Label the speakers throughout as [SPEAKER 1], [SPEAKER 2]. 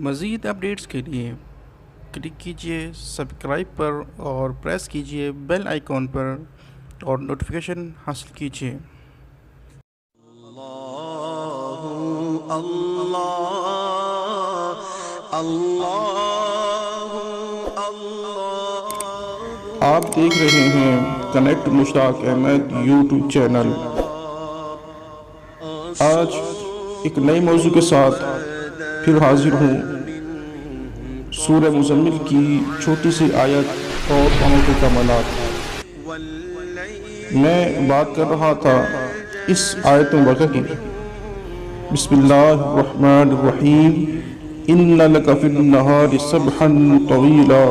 [SPEAKER 1] مزید اپڈیٹس کے لیے کلک کیجیے سبسکرائب پر اور پریس کیجیے بیل آئیکن پر اور نوٹیفیکیشن حاصل کیجیے۔
[SPEAKER 2] اللہ اللہ اللہ
[SPEAKER 1] آپ دیکھ رہے ہیں کنیکٹ مشتاق احمد یوٹیوب چینل۔ آج ایک نئے موضوع کے ساتھ پھر حاضر ہوں۔ سورہ مزمل کی چھوٹی سی آیت اور ان کے کمالات۔ میں بات کر رہا تھا اس آیت مبارکہ کی۔ بسم اللہ الرحمن الرحیم ان لک فی النہار سبحا طویلا،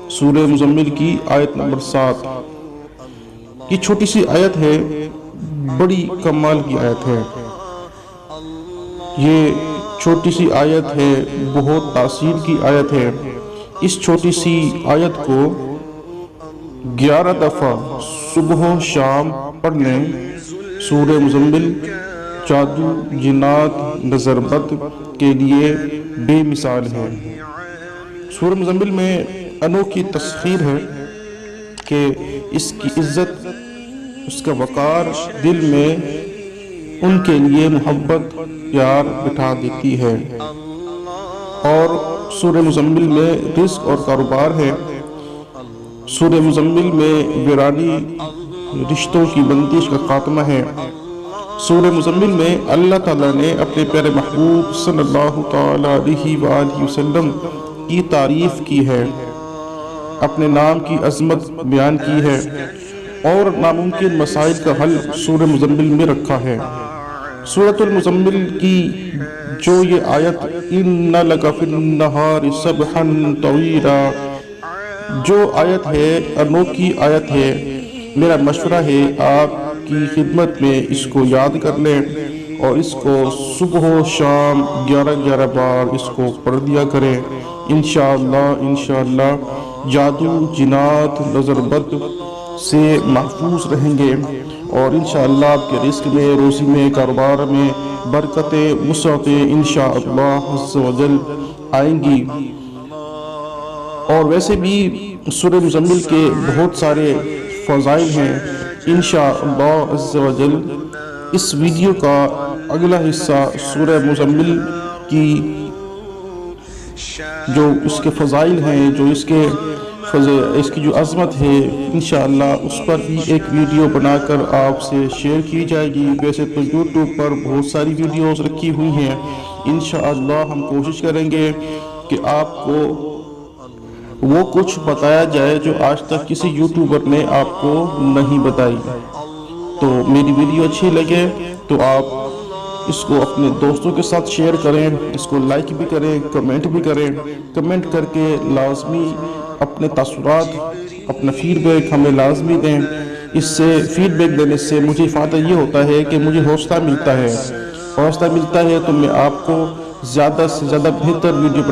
[SPEAKER 1] سورہ مزمل کی آیت نمبر 7۔ یہ چھوٹی سی آیت ہے، بڑی کمال کی آیت ہے۔ یہ چھوٹی سی آیت ہے، بہت تاثیر کی آیت ہے۔ اس چھوٹی سی آیت کو 11 دفعہ صبح و شام پڑھ لیں۔ سورہ مزمل جادو، جنات، نظر بد کے لیے بے مثال ہے۔ سورہ مزمل میں انوکھی تسخیر ہے کہ اس کی عزت، اس کا وقار دل میں ان کے لیے محبت پیار بٹھا دیتی ہے۔ اور سورہ مزمل میں رزق اور کاروبار ہے۔ سورہ مزمل میں ویرانی رشتوں کی بندش کا خاتمہ ہے۔ سورہ مزمل میں اللہ تعالیٰ نے اپنے پیارے محبوب صلی اللہ تعالیٰ علیہ وآلہ وسلم کی تعریف کی ہے، اپنے نام کی عظمت بیان کی ہے اور ناممکن مسائل کا حل سورہ مزمل میں رکھا ہے۔ سورۃ المزمل کی جو یہ آیت ان لک فی النہار سبحا طویلا، جو آیت ہے، انوکھی آیت ہے، میرا مشورہ ہے آپ کی خدمت میں اس کو یاد کر لیں اور اس کو صبح و شام 11 بار اس کو پڑھ دیا کریں۔ انشاءاللہ جادو، جنات، نظر بد سے محفوظ رہیں گے اور انشاءاللہ آپ کے رزق میں، روزی میں، کاروبار میں برکتیں، وسعتیں انشاءاللہ عز و جل آئیں گی۔ اور ویسے بھی سورہ مزمل کے بہت سارے فضائل ہیں۔ انشاءاللہ عز و جل اس ویڈیو کا اگلا حصہ سورہ مزمل کی جو اس کے فضائل ہیں، جو اس کی جو عظمت ہے، انشاءاللہ اس پر بھی ایک ویڈیو بنا کر آپ سے شیئر کی جائے گی۔ ویسے تو یوٹیوب پر بہت ساری ویڈیوز رکھی ہوئی ہیں، انشاءاللہ ہم کوشش کریں گے کہ آپ کو وہ کچھ بتایا جائے جو آج تک کسی یوٹیوبر نے آپ کو نہیں بتائی۔ تو میری ویڈیو اچھی لگے تو آپ اس کو اپنے دوستوں کے ساتھ شیئر کریں، اس کو لائک بھی کریں، کمنٹ بھی کریں۔ کمنٹ کر کے لازمی اپنے تاثرات، اپنا فیڈ بیک ہمیں لازمی دیں۔ اس سے فیڈ بیک دینے سے مجھے فائدہ یہ ہوتا ہے کہ مجھے حوصلہ ملتا ہے۔ حوصلہ ملتا ہے تو میں آپ کو زیادہ سے زیادہ بہتر ویڈیو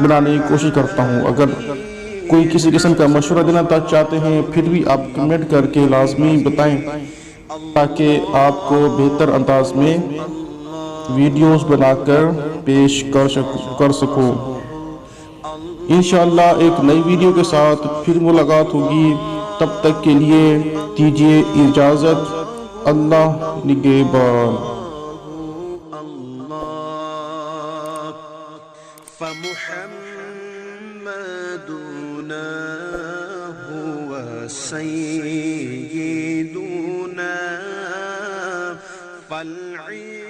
[SPEAKER 1] بنانے کی کوشش کرتا ہوں۔ اگر کوئی کسی قسم کا مشورہ دینا چاہتے ہیں پھر بھی آپ کمنٹ کر کے لازمی بتائیں تاکہ آپ کو بہتر انداز میں ویڈیوز بنا کر پیش کر سکوں۔ انشاءاللہ ایک نئی ویڈیو کے ساتھ پھر ملاقات ہوگی، تب تک کے لیے دیجیے اجازت۔ اللہ نگہبان۔
[SPEAKER 2] فمحمدنا هو سيدنا فالعلم